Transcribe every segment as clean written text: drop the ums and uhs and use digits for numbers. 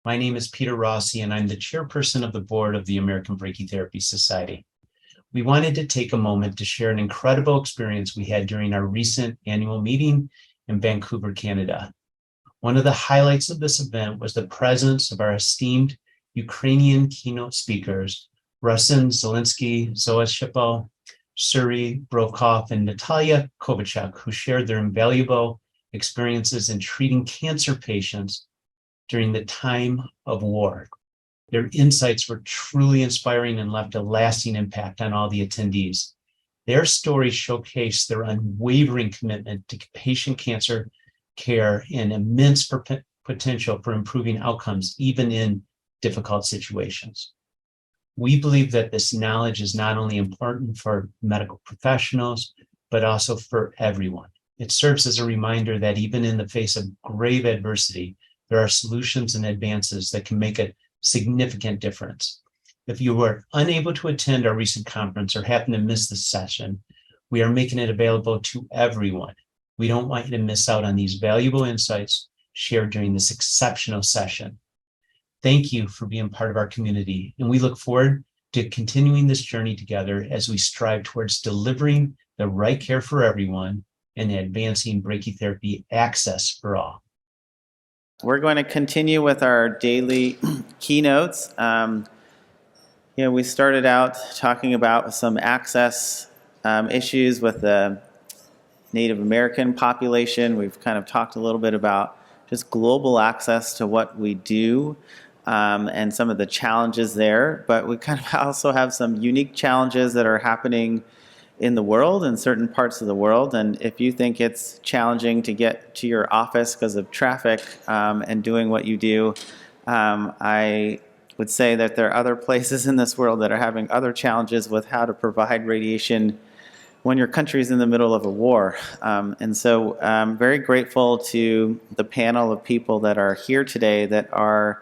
My name is Peter Rossi, and I'm the chairperson of the board of the American Brachytherapy Society. We wanted to take a moment to share an incredible experience we had during our recent annual meeting in Vancouver, Canada. One of the highlights of this event was the presence of our esteemed Ukrainian keynote speakers, Ruslan Zelinskyi, Zoia Shepil, Serhii, Brovchuk, and Nataliya, Kovalchuk, who shared their invaluable experiences in treating cancer patients during the time of war. Their insights were truly inspiring and left a lasting impact on all the attendees. Their stories showcased their unwavering commitment to patient cancer care and immense potential for improving outcomes, even in difficult situations. We believe that this knowledge is not only important for medical professionals, but also for everyone. It serves as a reminder that even in the face of grave adversity, there are solutions and advances that can make a significant difference. If you were unable to attend our recent conference or happen to miss this session, we are making it available to everyone. We don't want you to miss out on these valuable insights shared during this exceptional session. Thank you for being part of our community, and we look forward to continuing this journey together as we strive towards delivering the right care for everyone and advancing brachytherapy access for all. We're going to continue with our daily keynotes. We started out talking about some access issues with the Native American population. We've kind of talked a little bit about just global access to what we do and some of the challenges there. But we kind of also have some unique challenges that are happening in the world, in certain parts of the world. And if you think it's challenging to get to your office because of traffic and doing what you do, I would say that there are other places in this world that are having other challenges with how to provide radiation when your country is in the middle of a war. And so I'm very grateful to the panel of people that are here today that are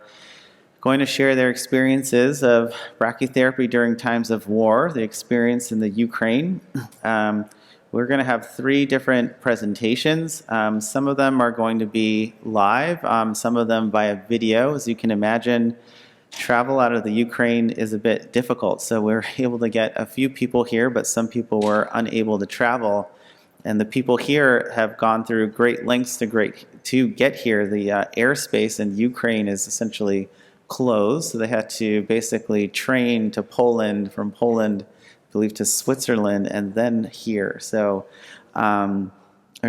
going to share their experiences of brachytherapy during times of war, the experience in the Ukraine. We're going to have 3 different presentations. Some of them are going to be live, some of them via video. As you can imagine, travel out of the Ukraine is a bit difficult. So we're able to get a few people here, but some people were unable to travel. And the people here have gone through great lengths to get here. The airspace in Ukraine is essentially closed, so they had to basically train to Poland, from Poland, I believe, to Switzerland, and then here. So I'm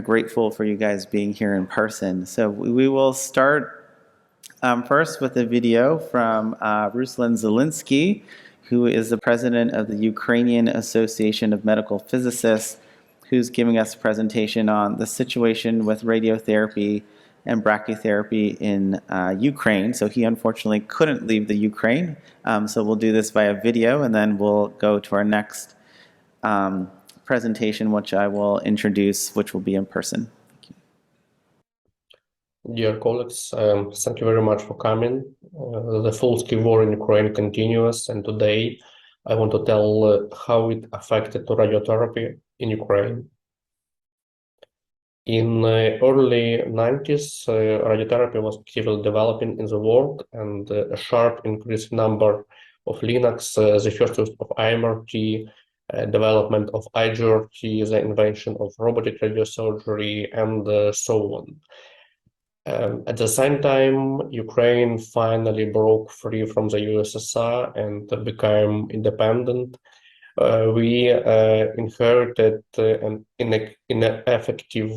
grateful for you guys being here in person. So we will start first with a video from Ruslan Zelinskyi, who is the president of the Ukrainian Association of Medical Physicists, who's giving us a presentation on the situation with radiotherapy and brachytherapy in Ukraine. So he unfortunately couldn't leave the Ukraine. So we'll do this via video, and then we'll go to our next presentation, which I will introduce, which will be in person. Thank you. Dear colleagues, thank you very much for coming. The full-scale war in Ukraine continues, and today I want to tell how it affected radiotherapy in Ukraine. In the early 90s, radiotherapy was actively developing in the world, and a sharp increased number of Linux, the first use of IMRT, development of IGRT, the invention of robotic radiosurgery, and so on. At the same time, Ukraine finally broke free from the USSR and became independent. We inherited an ineffective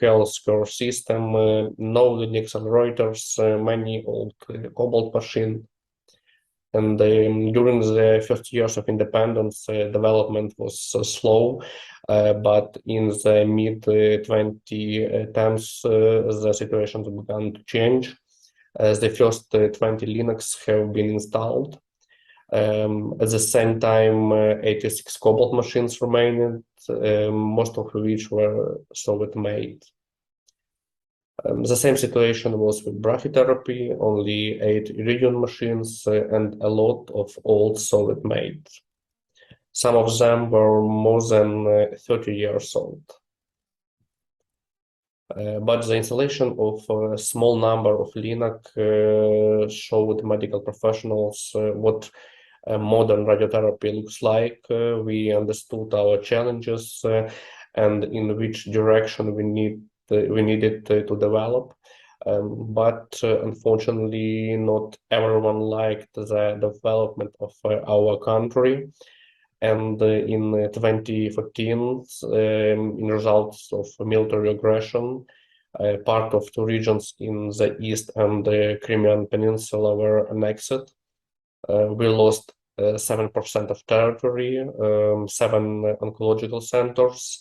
healthcare system, no leading accelerators, many old cobalt machines. And during the first years of independence, development was slow, but in the mid-2010s, the situation began to change, as the first 20 Linux have been installed. At the same time, 86 cobalt machines remained, most of which were Soviet-made. The same situation was with brachytherapy, only 8 iridium machines and a lot of old Soviet-made. Some of them were more than 30 years old. But the installation of a small number of Linux showed medical professionals what modern radiotherapy looks like. We understood our challenges and in which direction we needed to develop. But unfortunately, not everyone liked the development of our country. And in 2014, in results of military aggression, part of two regions in the east and the Crimean Peninsula were annexed. We lost 7% of territory, 7 oncological centers,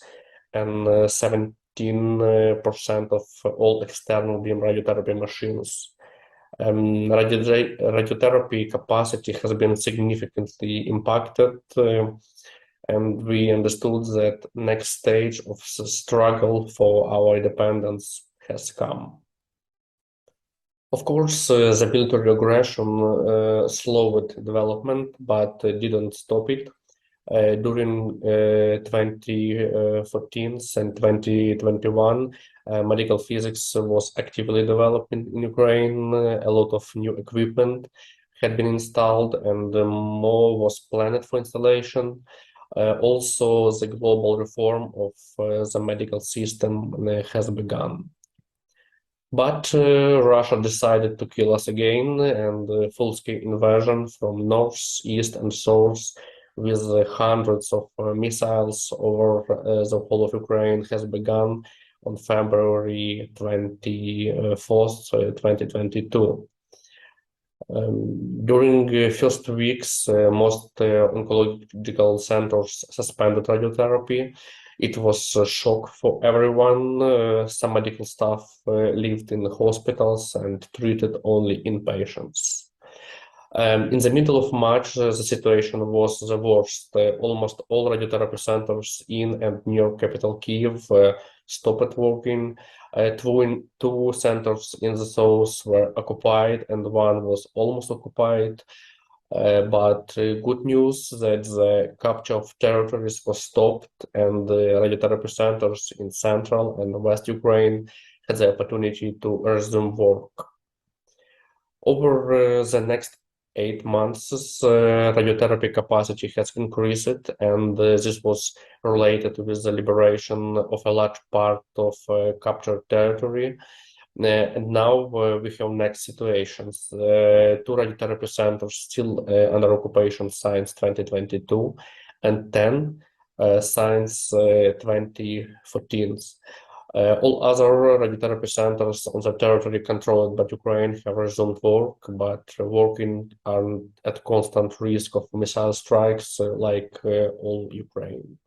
and 17% of all external beam radiotherapy machines. Radiotherapy capacity has been significantly impacted, and we understood that next stage of the struggle for our independence has come. Of course, the military aggression slowed development, but didn't stop it. During 2014 and 2021, medical physics was actively developed in Ukraine. A lot of new equipment had been installed and more was planned for installation. Also, the global reform of the medical system has begun. But Russia decided to kill us again, and full-scale invasion from north, east, and south with hundreds of missiles over the whole of Ukraine has begun on February 24th, 2022. During first weeks, most oncological centers suspended radiotherapy. It was a shock for everyone. Some medical staff lived in the hospitals and treated only inpatients. In the middle of March, the situation was the worst. Almost all radiotherapy centers in and near capital Kiev stopped working. Two centers in the south were occupied and one was almost occupied. But good news that the capture of territories was stopped and the radiotherapy centers in central and west Ukraine had the opportunity to resume work. Over the next 8 months, radiotherapy capacity has increased, and this was related with the liberation of a large part of captured territory. And now we have next situations. Two radiotherapy centers still under occupation since 2022, and 10 since 2014. All other radiotherapy centers on the territory controlled by Ukraine have resumed work, but working are at constant risk of missile strikes like all Ukraine.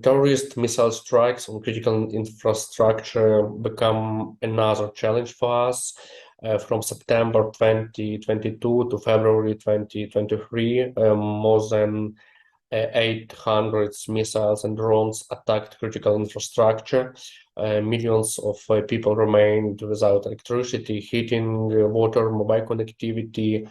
Terrorist missile strikes on critical infrastructure become another challenge for us. From September 2022 to February 2023, more than 800 missiles and drones attacked critical infrastructure. Millions of people remained without electricity, heating, water, mobile connectivity.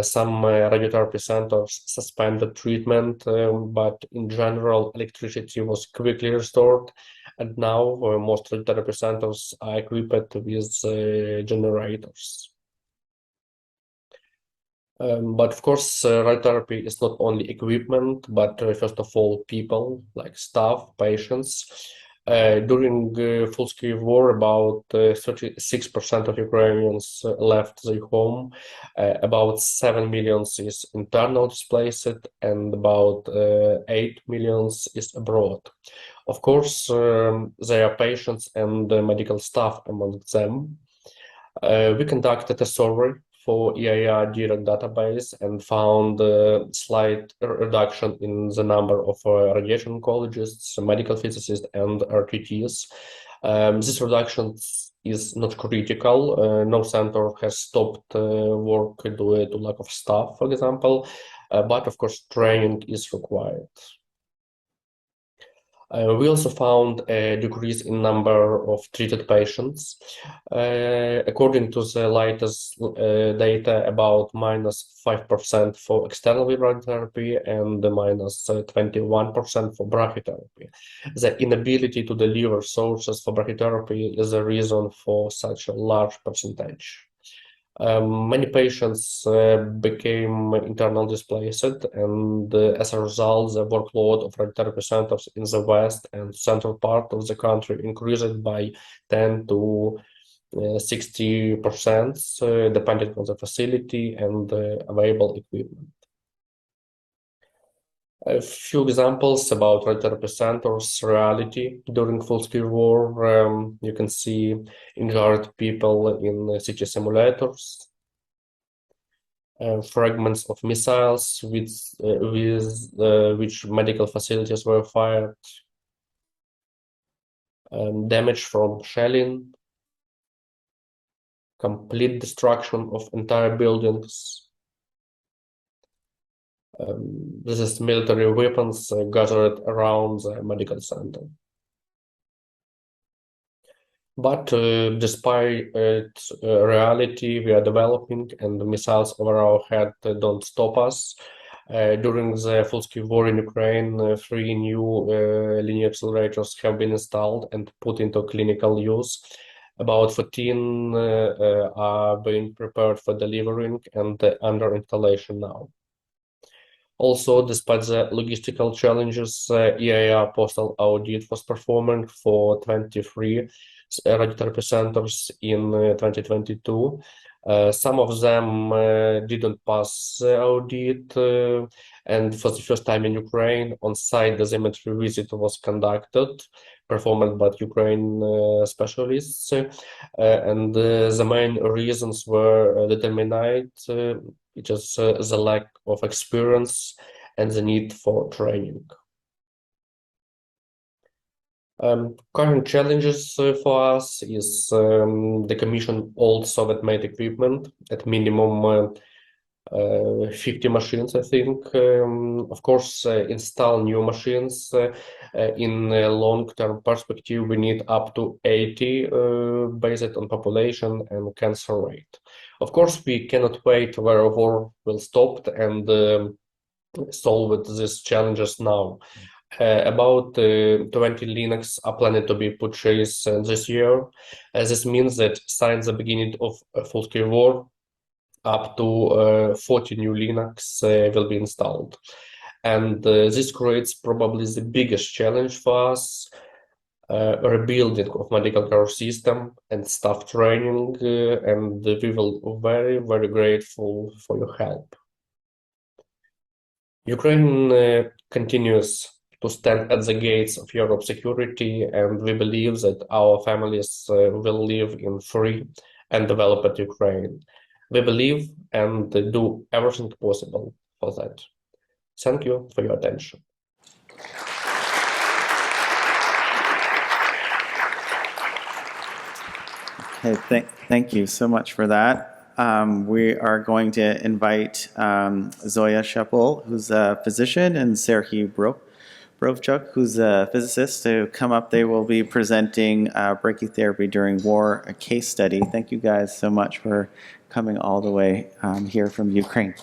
Some radiotherapy centers suspended treatment, but in general, electricity was quickly restored. And now most radiotherapy centers are equipped with generators. But of course, radiotherapy is not only equipment, but first of all, people like staff, patients. During full-scale war, about 36% of Ukrainians left their home. About 7 million is internal displaced, and about 8 million is abroad. Of course, there are patients and medical staff among them. We conducted a survey for EIR direct database and found a slight reduction in the number of radiation oncologists, medical physicists, and RTTs. This reduction is not critical. No center has stopped work due to lack of staff, for example, but of course training is required. We also found a decrease in number of treated patients. According to the latest data, about -5% for external brachytherapy and -21% for brachytherapy. The inability to deliver sources for brachytherapy is a reason for such a large percentage. Many patients became internal displaced, and as a result, the workload of radiotherapy centers in the west and central part of the country increased by 10 to 60%, depending on the facility and the available equipment. A few examples about radiotherapy centers' reality during full-scale war. You can see injured people in CT simulators, fragments of missiles with which medical facilities were fired, damage from shelling, complete destruction of entire buildings. This is military weapons gathered around the medical center. But despite its reality, we are developing, and the missiles over our head don't stop us. During the full-scale war in Ukraine, 3 new linear accelerators have been installed and put into clinical use. About 14 are being prepared for delivering and under installation now. Also, despite the logistical challenges, EIR postal audit was performed for 23 radiotherapy centers in 2022. Some of them didn't pass the audit, and for the first time in Ukraine, on-site dosimetry visit was conducted, performed by Ukraine specialists, and the main reasons were determined, which is the lack of experience and the need for training. Current challenges for us is decommission old Soviet-made equipment at minimum 50 machines, I think. Of course, install new machines. In a long-term perspective, we need up to 80 based on population and cancer rate. Of course, we cannot wait where a war will stop and solve these challenges now. About 20 Linux are planned to be purchased this year. This means that since the beginning of a full-scale war, up to 40 new Linux will be installed. And this creates probably the biggest challenge for us, rebuilding of medical care system and staff training, and we will very, very grateful for your help. Ukraine continues to stand at the gates of Europe's security, and we believe that our families will live in free and developed Ukraine. We believe and do everything possible for that. Thank you for your attention. Okay, thank you so much for that. We are going to invite Zoia Shepil, who's a physician, and Serhii Brovchuk, who's a physicist, to come up. They will be presenting brachytherapy during war, a case study. Thank you guys so much for coming all the way here from Ukraine.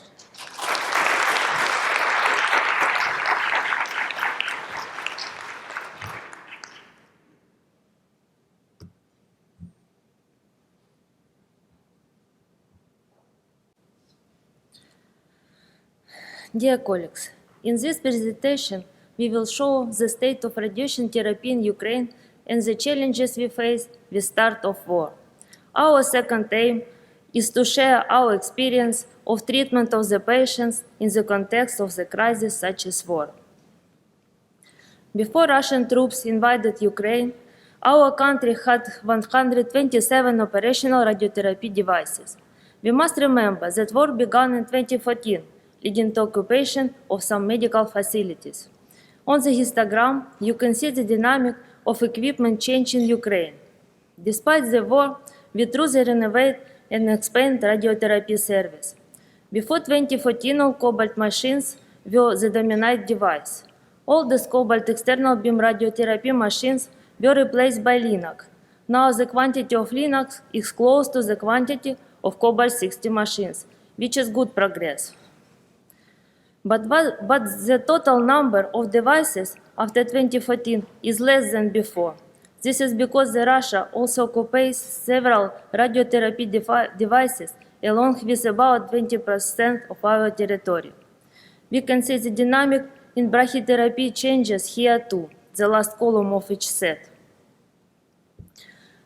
Dear colleagues, in this presentation, we will show the state of radiation therapy in Ukraine and the challenges we face with start of war. Our second aim is to share our experience of treatment of the patients in the context of the crisis such as war. Before Russian troops invaded Ukraine, our country had 127 operational radiotherapy devices. We must remember that war began in 2014, leading to occupation of some medical facilities. On the histogram, you can see the dynamic of equipment change in Ukraine. Despite the war, we truly renovate and expand radiotherapy service. Before 2014, all cobalt machines were the dominant device. All the Cobalt external beam radiotherapy machines were replaced by Linac. Now the quantity of Linac is close to the quantity of Cobalt 60 machines, which is good progress. But the total number of devices after 2014 is less than before. This is because Russia also occupies several radiotherapy devices along with about 20% of our territory. We can see the dynamic in brachytherapy changes here too, the last column of each set.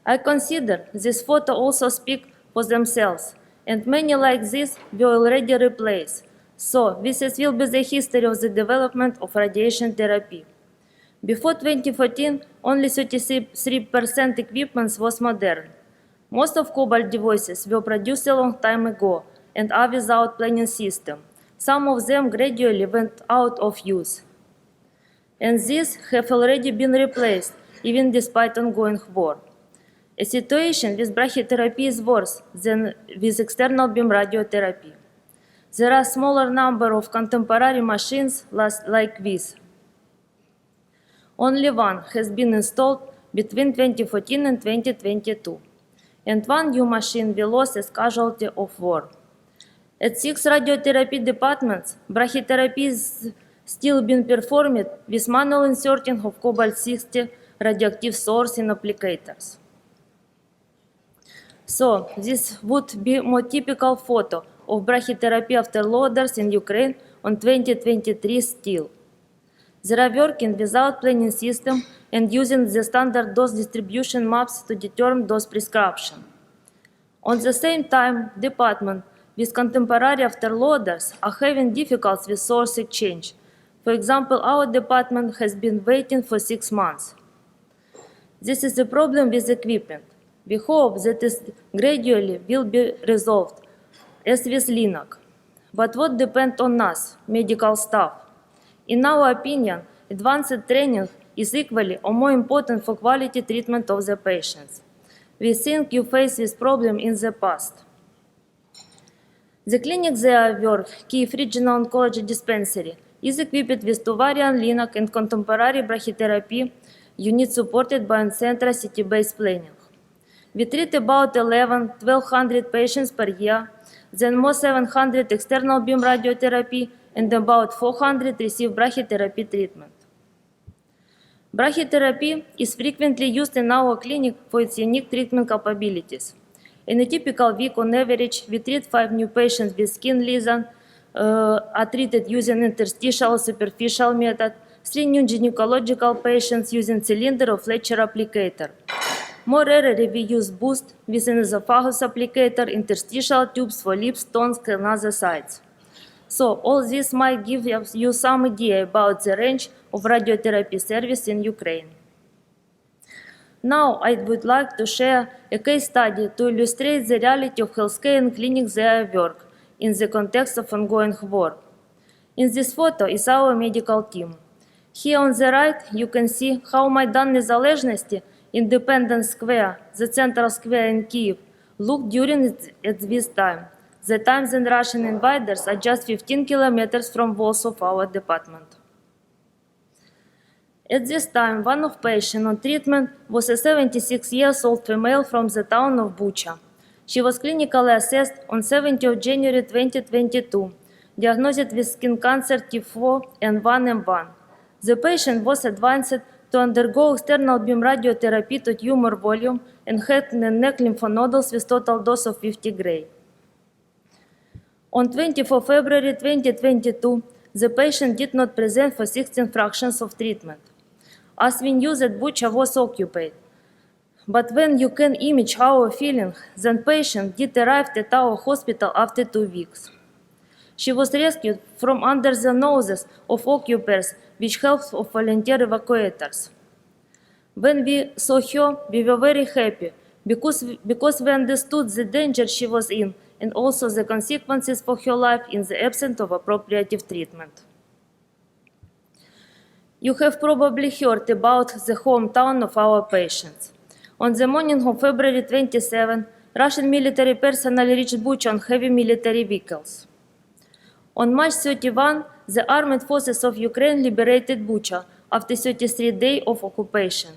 I consider this photo also speak for themselves, and many like this were already replaced. So this will be the history of the development of radiation therapy. Before 2014, only 33% equipment was modern. Most of Cobalt devices were produced a long time ago and are without planning system. Some of them gradually went out of use. And these have already been replaced, even despite ongoing war. A situation with brachytherapy is worse than with external beam radiotherapy. There are a smaller number of contemporary machines like this. Only one has been installed between 2014 and 2022, and one new machine we lost as casualty of war. At 6 radiotherapy departments, brachytherapy is still being performed with manual inserting of Cobalt-60 radioactive source in applicators. So this would be a more typical photo of brachytherapy after loaders in Ukraine on 2023 still. They are working without planning system and using the standard dose distribution maps to determine dose prescription. On the same time, departments with contemporary afterloaders are having difficulties with source exchange. For example, our department has been waiting for 6 months. This is a problem with equipment. We hope that this gradually will be resolved, as with Linac. But what depends on us, medical staff? In our opinion, advanced training is equally or more important for quality treatment of the patients. We think you faced this problem in the past. The clinic Zoia work, Kyiv Regional Oncology Dispensary, is equipped with 2 variant Linac and contemporary brachytherapy units supported by on-center city-based planning. We treat about 1,200 patients per year, then more 700 external beam radiotherapy, and about 400 receive brachytherapy treatment. Brachytherapy is frequently used in our clinic for its unique treatment capabilities. In a typical week, on average, we treat 5 new patients with skin lesion, are treated using interstitial or superficial method, 3 new gynecological patients using cylinder or Fletcher applicator. More rarely, we use boost with an esophagus applicator, interstitial tubes for lips, tongues, and other sites. So all this might give you some idea about the range of radiotherapy service in Ukraine. Now I would like to share a case study to illustrate the reality of healthcare and clinic Zoia work in the context of ongoing war. In this photo is our medical team. Here on the right you can see how Maidan Nezalezhnosti, Independence Square, the central square in Kyiv, looked during at this time. The time when Russian invaders are just 15 kilometers from walls of our department. At this time, one of patients on treatment was a 76-year-old female from the town of Bucha. She was clinically assessed on 17th of January 2022, diagnosed with skin cancer T4 and 1M1. The patient was advanced to undergo external beam radiotherapy to tumor volume and head and neck lymphonodules with total dose of 50 gray. On 24 February 2022, the patient did not present for 16 fractions of treatment. As we knew that Bucha was occupied. But when you can image our feeling, then patient did arrive at our hospital after 2 weeks. She was rescued from under the noses of occupiers with help of volunteer evacuators. When we saw her, we were very happy because we understood the danger she was in and also the consequences for her life in the absence of appropriate treatment. You have probably heard about the hometown of our patients. On the morning of February 27, Russian military personnel reached Bucha on heavy military vehicles. On March 31, the armed forces of Ukraine liberated Bucha after 33 days of occupation.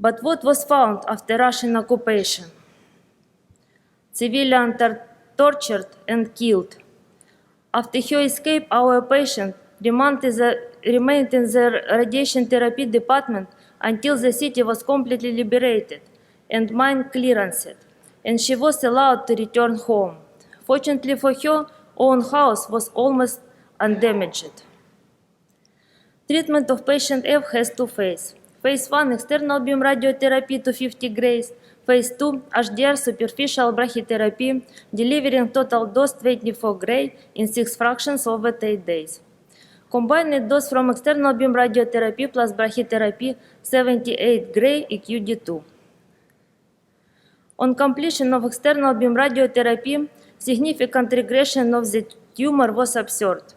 But what was found after Russian occupation? Civilians are tortured and killed. After her escape, our patient remained in the radiation therapy department until the city was completely liberated and mine clearanced, and she was allowed to return home. Fortunately for her, own house was almost undamaged. Treatment of patient F has two phases. Phase 1, external beam radiotherapy to 50 grays. Phase 2, HDR superficial brachytherapy, delivering total dose 24 gray in 6 fractions over 8 days. Combined dose from external beam radiotherapy plus brachytherapy, 78 gray EQD2. On completion of external beam radiotherapy, significant regression of the tumor was observed.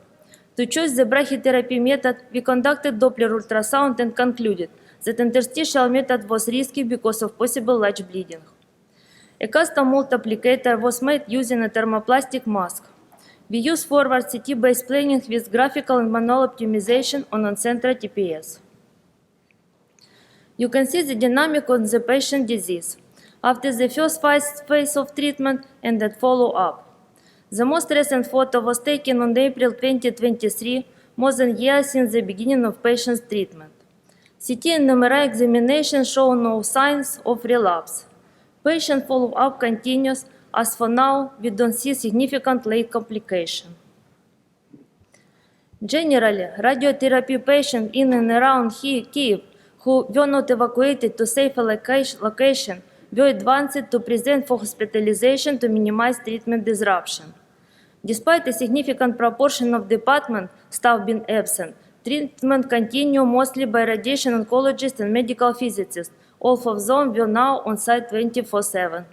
To choose the brachytherapy method, we conducted Doppler ultrasound and concluded that interstitial method was risky because of possible large bleeding. A custom multiplicator was made using a thermoplastic mask. We use forward CT-based planning with graphical and manual optimization on on-center TPS. You can see the dynamic on the patient disease after the first phase of treatment and that follow-up. The most recent photo was taken on April 2023, more than a year since the beginning of patient's treatment. CT and MRI examination show no signs of relapse. Patient follow-up continues, as for now, we don't see significant late complication. Generally, radiotherapy patients in and around Kyiv who were not evacuated to safer location were advanced to present for hospitalization to minimize treatment disruption. Despite a significant proportion of department staff being absent, treatment continued mostly by radiation oncologists and medical physicists. All of them were now on site 24/7.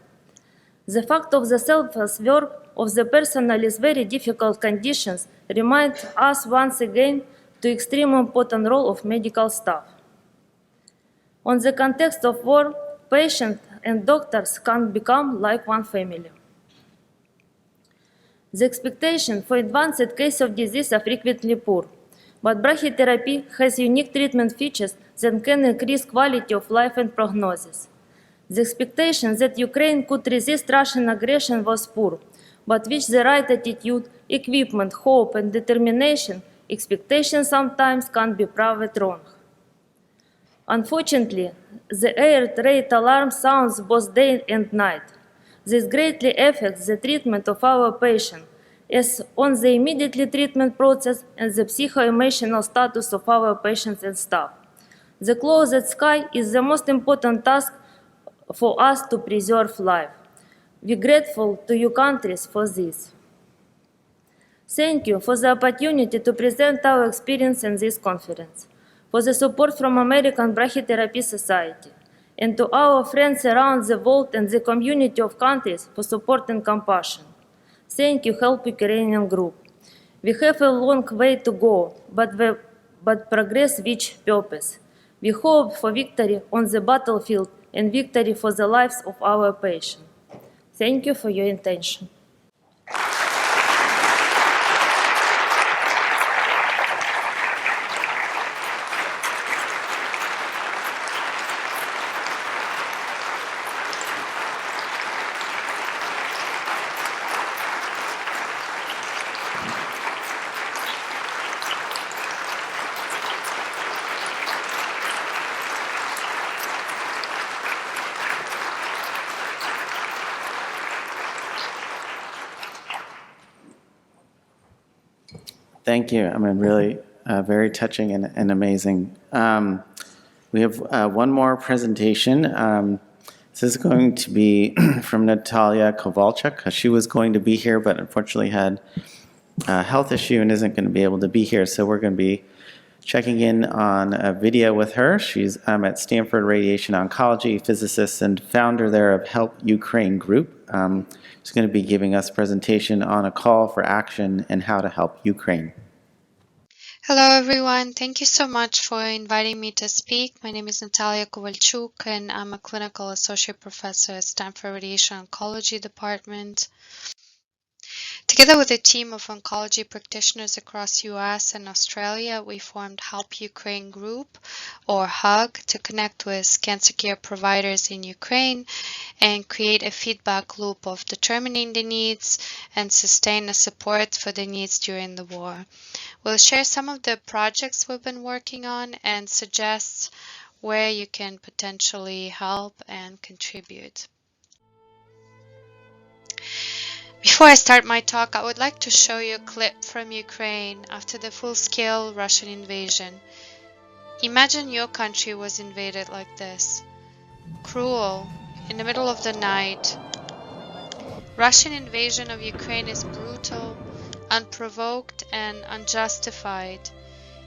The fact of the selfless work of the personnel in very difficult conditions reminds us once again the extremely important role of medical staff. On the context of war, patients and doctors can become like one family. The expectations for advanced cases of disease are frequently poor, but brachytherapy has unique treatment features that can increase quality of life and prognosis. The expectation that Ukraine could resist Russian aggression was poor, but with the right attitude, equipment, hope, and determination, expectations sometimes can be proved wrong. Unfortunately, the air raid alarm sounds both day and night. This greatly affects the treatment of our patient, as on the immediate treatment process and the psycho-emotional status of our patients and staff. The closed sky is the most important task for us to preserve life. We're grateful to you countries for this. Thank you for the opportunity to present our experience in this conference, for the support from American Brachytherapy Society, and to our friends around the world and the community of countries for support and compassion. Thank you, Help Ukrainian Group. We have a long way to go, but progress with purpose. We hope for victory on the battlefield and victory for the lives of our patients. Thank you for your attention. Thank you. I mean, really very touching and amazing. We have one more presentation. This is going to be from Nataliya Kovalchuk. She was going to be here, but unfortunately had a health issue and isn't going to be able to be here. So we're going to be checking in on a video with her. She's at Stanford Radiation Oncology, physicist and founder there of Help Ukraine Group. She's going to be giving us a presentation on a call for action and how to help Ukraine. Hello everyone, thank you so much for inviting me to speak. My name is Nataliya Kovalchuk and I'm a clinical associate professor at Stanford Radiation Oncology Department. To Together with a team of oncology practitioners across US and Australia, we formed Help Ukraine Group, or HUG, to connect with cancer care providers in Ukraine and create a feedback loop of determining the needs and sustain the support for the needs during the war. We'll share some of the projects we've been working on and suggest where you can potentially help and contribute. Before I start my talk, I would like to show you a clip from Ukraine after the full-scale Russian invasion. Imagine your country was invaded like this. Cruel, in the middle of the night. Russian invasion of Ukraine is brutal, unprovoked, and unjustified.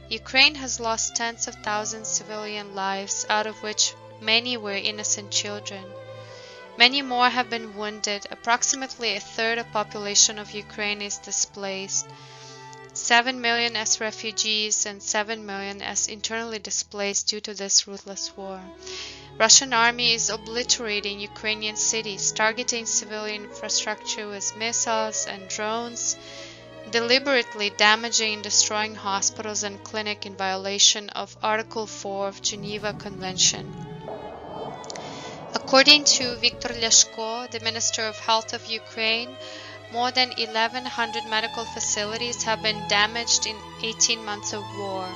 Ukraine has lost tens of thousands of civilian lives, out of which many were innocent children. Many more have been wounded. Approximately a third of the population of Ukraine is displaced. 7 million as refugees and 7 million as internally displaced due to this ruthless war. Russian army is obliterating Ukrainian cities, targeting civilian infrastructure with missiles and drones, deliberately damaging and destroying hospitals and clinics in violation of Article 4 of Geneva Convention. According to Viktor Lyashko, the Minister of Health of Ukraine, more than 1,100 medical facilities have been damaged in 18 months of war.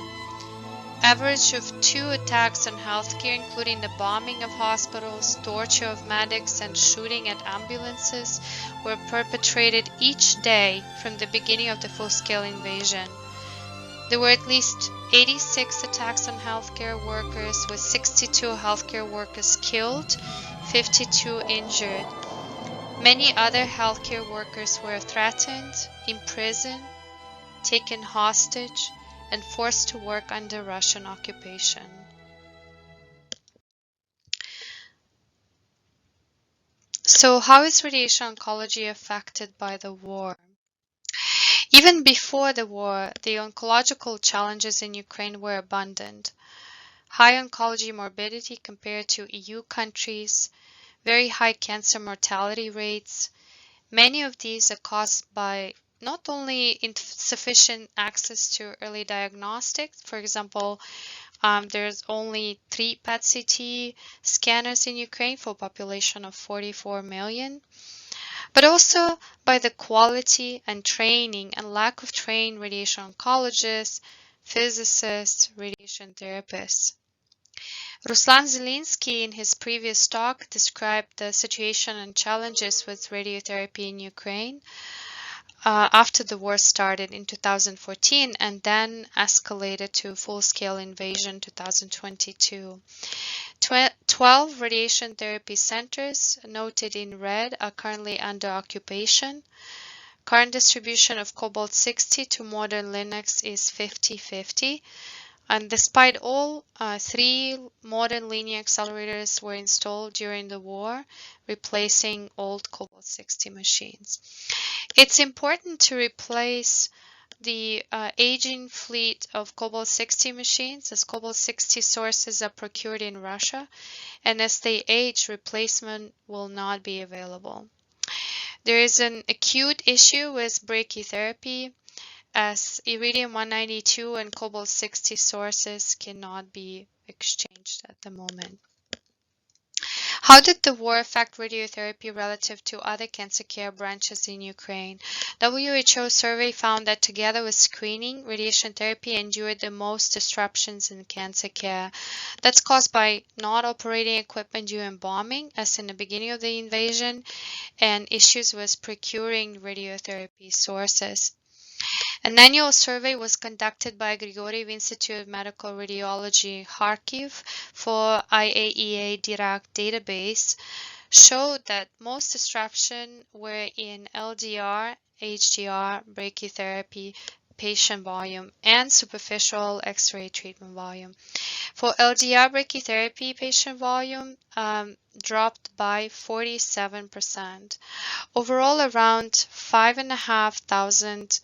Average of 2 attacks on healthcare, including the bombing of hospitals, torture of medics, and shooting at ambulances, were perpetrated each day from the beginning of the full-scale invasion. There were at least 86 attacks on healthcare workers, with 62 healthcare workers killed, 52 injured. Many other healthcare workers were threatened, imprisoned, taken hostage, and forced to work under Russian occupation. So, how is radiation oncology affected by the war? Even before the war, the oncological challenges in Ukraine were abundant. High oncology morbidity compared to EU countries, very high cancer mortality rates. Many of these are caused by not only insufficient access to early diagnostics. For example, there's only 3 PET-CT scanners in Ukraine for a population of 44 million. But also by the quality and training and lack of trained radiation oncologists, physicists, radiation therapists. Ruslan Zelinskyi, in his previous talk, described the situation and challenges with radiotherapy in Ukraine after the war started in 2014 and then escalated to full-scale invasion 2022. 12 radiation therapy centers noted in red are currently under occupation. Current distribution of Cobalt-60 to modern Linux is 50-50. And despite all, 3 modern linear accelerators were installed during the war, replacing old Cobalt-60 machines. It's important to replace the aging fleet of Cobalt-60 machines, as Cobalt-60 sources are procured in Russia, and as they age, replacement will not be available. There is an acute issue with brachytherapy, as iridium-192 and Cobalt-60 sources cannot be exchanged at the moment. How did the war affect radiotherapy relative to other cancer care branches in Ukraine? WHO survey found that together with screening, radiation therapy endured the most disruptions in cancer care. That's caused by not operating equipment during bombing, as in the beginning of the invasion, and issues with procuring radiotherapy sources. An annual survey was conducted by Grigoriev Institute of Medical Radiology, Kharkiv, for IAEA Dirac database, showed that most disruption were in LDR, HDR, brachytherapy, patient volume, and superficial X-ray treatment volume. For LDR brachytherapy, patient volume dropped by 47%. Overall, around 5,500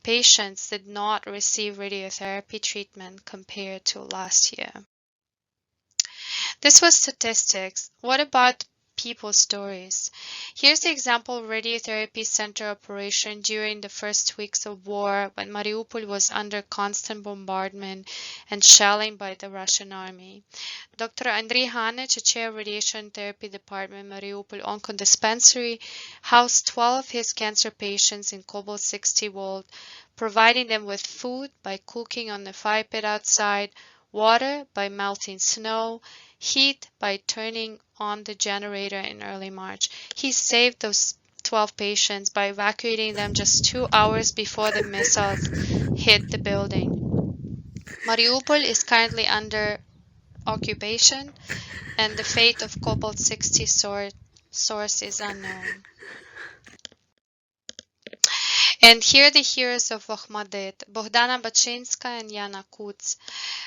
patients did not receive radiotherapy treatment compared to last year. This was statistics. What about people's stories. Here's the example of radiotherapy center operation during the first weeks of war when Mariupol was under constant bombardment and shelling by the Russian army. Dr. Andrei Hanich, a chair of radiation therapy department Mariupol Onco Dispensary, housed 12 of his cancer patients in Cobalt 60 ward, providing them with food by cooking on the fire pit outside, water by melting snow, heat by turning on the generator in early March. He saved those 12 patients by evacuating them just 2 hours before the missiles hit the building. Mariupol is currently under occupation, and the fate of Cobalt 60 source is unknown. And here are the heroes of Okhmadit, Bohdana Bachinska and Yana Kuts.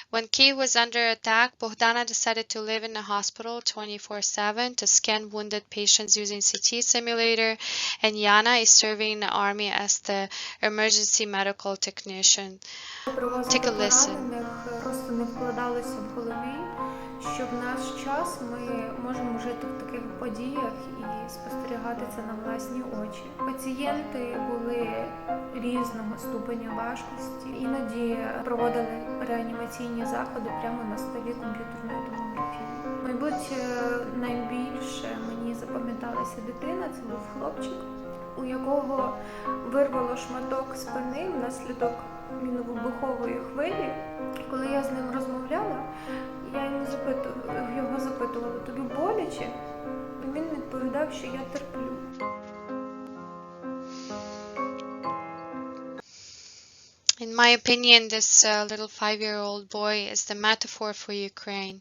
When Kyiv was under attack, Bohdana decided to live in the hospital 24/7 to scan wounded patients using CT simulator, and Yana is serving in the army as the emergency medical technician. Take a listen. Просто не вкладалося в голові, що в наш час ми можемо жити в таких подіях і спостерігати це на власні очі. Пацієнти були різного ступеня важкості, іноді проводили реанімаційні заходи прямо на столі комп'ютерної томографії. Мабуть, найбільше мені запам'яталася дитина, це був хлопчик, у якого вирвало шматок спини внаслідок міновибухової хвилі. Коли я з ним розмовляла, я його запитувала, тобі боляче? І він відповідав, що я терплю. In my opinion, this little 5-year-old boy is the metaphor for Ukraine.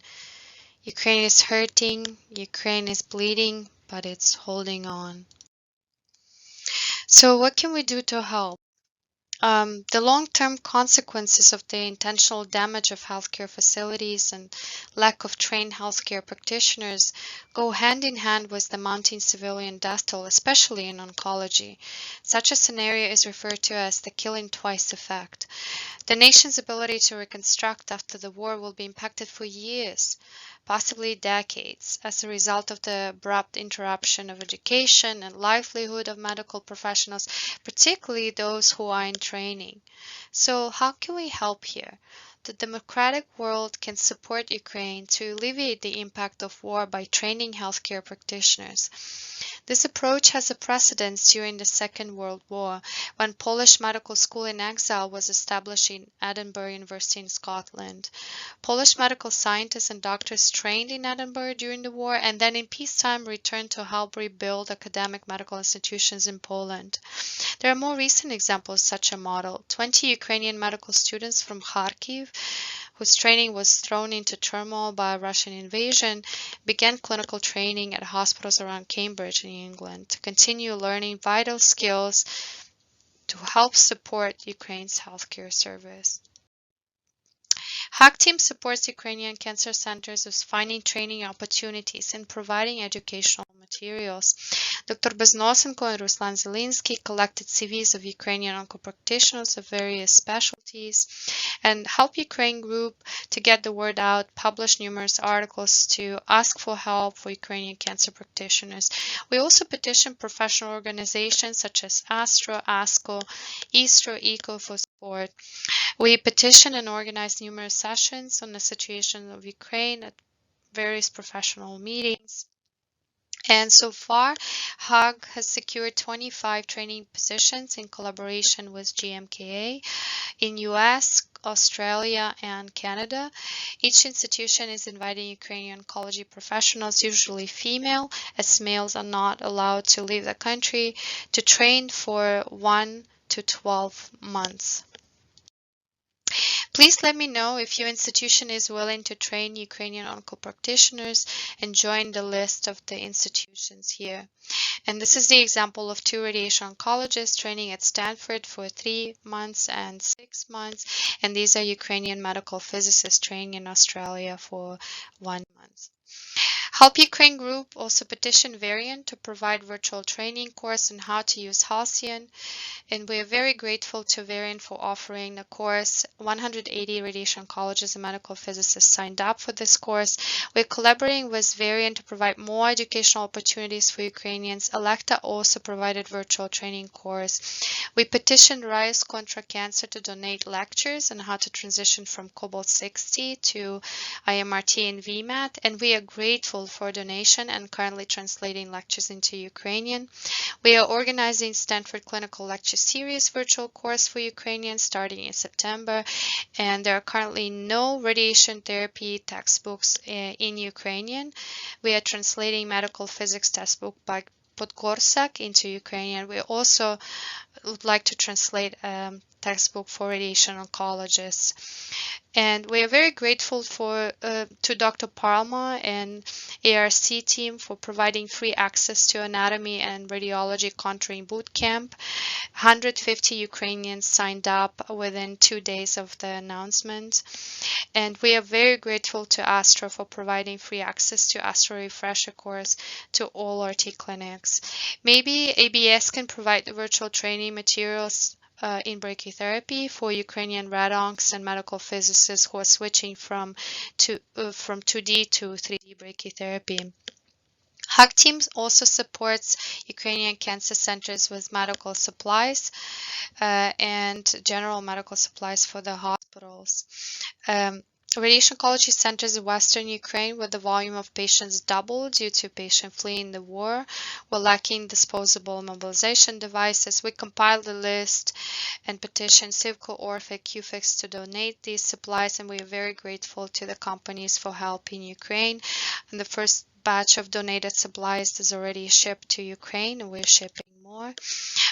Ukraine is hurting, Ukraine is bleeding, but it's holding on. So what can we do to help? The long-term consequences of the intentional damage of healthcare facilities and lack of trained healthcare practitioners go hand in hand with the mounting civilian death toll, especially in oncology. Such a scenario is referred to as the killing twice effect. The nation's ability to reconstruct after the war will be impacted for years, possibly decades, as a result of the abrupt interruption of education and livelihood of medical professionals, particularly those who are in training. So how can we help here? The democratic world can support Ukraine to alleviate the impact of war by training healthcare practitioners. This approach has a precedence during the Second World War, when Polish Medical School in Exile was established in Edinburgh University in Scotland. Polish medical scientists and doctors trained in Edinburgh during the war and then in peacetime returned to help rebuild academic medical institutions in Poland. There are more recent examples of such a model. 20 Ukrainian medical students from Kharkiv, whose training was thrown into turmoil by a Russian invasion, began clinical training at hospitals around Cambridge in England to continue learning vital skills to help support Ukraine's healthcare service. Hack Team supports Ukrainian cancer centers with finding training opportunities and providing educational materials. Dr. Beznosenko and Ruslan Zelinskyi collected CVs of Ukrainian onco-practitioners of various specialties and helped Ukraine group to get the word out, publish numerous articles to ask for help for Ukrainian cancer practitioners. We also petitioned professional organizations such as ASTRO, ASCO, ESTRO, ECO for support. We petitioned and organized numerous sessions on the situation of Ukraine at various professional meetings. And so far, HUG has secured 25 training positions in collaboration with GMKA in US, Australia, and Canada. Each institution is inviting Ukrainian oncology professionals, usually female, as males are not allowed to leave the country, to train for 1 to 12 months. Please let me know if your institution is willing to train Ukrainian onco-practitioners and join the list of the institutions here. And this is the example of 2 radiation oncologists training at Stanford for 3 months and 6 months. And these are Ukrainian medical physicists training in Australia for 1 month. Help Ukraine group also petitioned Varian to provide virtual training course on how to use Halcyon, and we are very grateful to Varian for offering the course. 180 radiation oncologists and medical physicists signed up for this course. We're collaborating with Varian to provide more educational opportunities for Ukrainians. Electa also provided virtual training course. We petitioned Rise Contra Cancer to donate lectures on how to transition from Cobalt-60 to IMRT and VMAT, and we are grateful for a donation and currently translating lectures into Ukrainian. We are organizing Stanford Clinical Lecture Series virtual course for Ukrainians starting in September, and there are currently no radiation therapy textbooks in Ukrainian. We are translating medical physics textbook by Podgorsak into Ukrainian. We also would like to translate a textbook for radiation oncologists. And we are very grateful to Dr. Parma and ARC team for providing free access to anatomy and radiology contouring bootcamp. 150 Ukrainians signed up within 2 days of the announcement. And we are very grateful to Astro for providing free access to Astro Refresher course to all RT clinics. Maybe ABS can provide the virtual training materials in brachytherapy for Ukrainian radoncs and medical physicists who are switching from 2D to 3D brachytherapy. HUG Teams also supports Ukrainian cancer centers with medical supplies and general medical supplies for the hospitals. Radiation oncology centers in Western Ukraine, where the volume of patients doubled due to patients fleeing the war, were lacking disposable mobilization devices. We compiled a list and petitioned Civco, Orphic, QFix to donate these supplies, and we are very grateful to the companies for helping Ukraine. And the first batch of donated supplies is already shipped to Ukraine, and we're shipping more.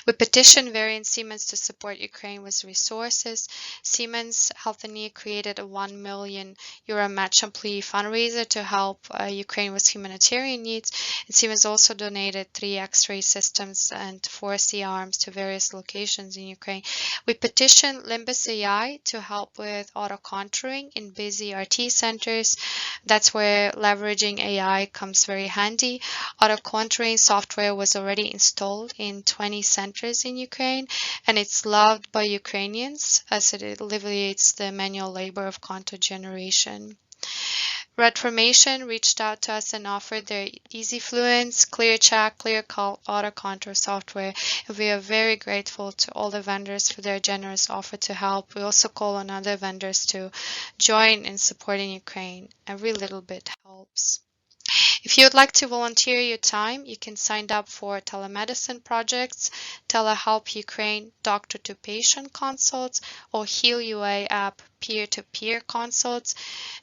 We petitioned Varian Siemens to support Ukraine with resources. Siemens Healthineers created a €1 million match employee fundraiser to help Ukraine with humanitarian needs. And Siemens also donated 3 X-ray systems and 4 C-arms to various locations in Ukraine. We petitioned Limbus AI to help with auto-contouring in busy RT centers. That's where leveraging AI comes very handy. Auto-contouring software was already installed in 20 centers in Ukraine, and it's loved by Ukrainians as it alleviates the manual labor of contour generation. Redformation reached out to us and offered their EasyFluence, ClearCheck, ClearCall auto contour software. And we are very grateful to all the vendors for their generous offer to help. We also call on other vendors to join in supporting Ukraine. Every little bit helps. If you would like to volunteer your time, you can sign up for telemedicine projects, Telehelp Ukraine doctor-to-patient consults, or Heal UA app peer-to-peer consults.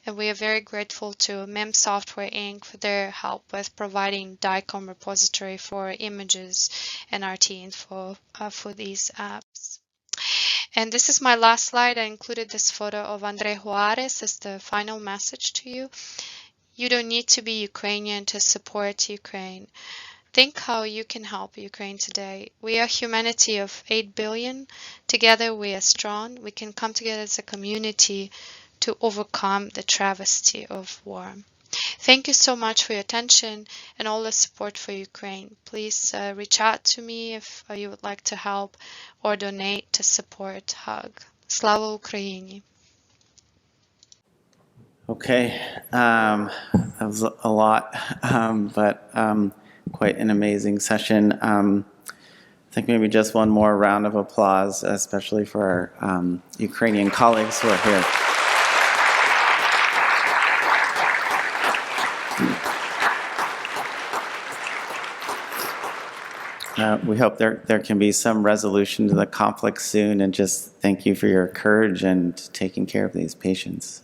And we are very grateful to MIM Software Inc. for their help with providing DICOM repository for images and RT info for these apps. And this is my last slide. I included this photo of Andrei Juarez as the final message to you. You don't need to be Ukrainian to support Ukraine. Think how you can help Ukraine today. We are humanity of 8 billion. Together we are strong. We can come together as a community to overcome the travesty of war. Thank you so much for your attention and all the support for Ukraine. Please reach out to me if you would like to help or donate to support HUG. Slava Ukraini! Okay, that was a lot, but quite an amazing session. I think maybe just one more round of applause, especially for our Ukrainian colleagues who are here. We hope there can be some resolution to the conflict soon, and just thank you for your courage and taking care of these patients.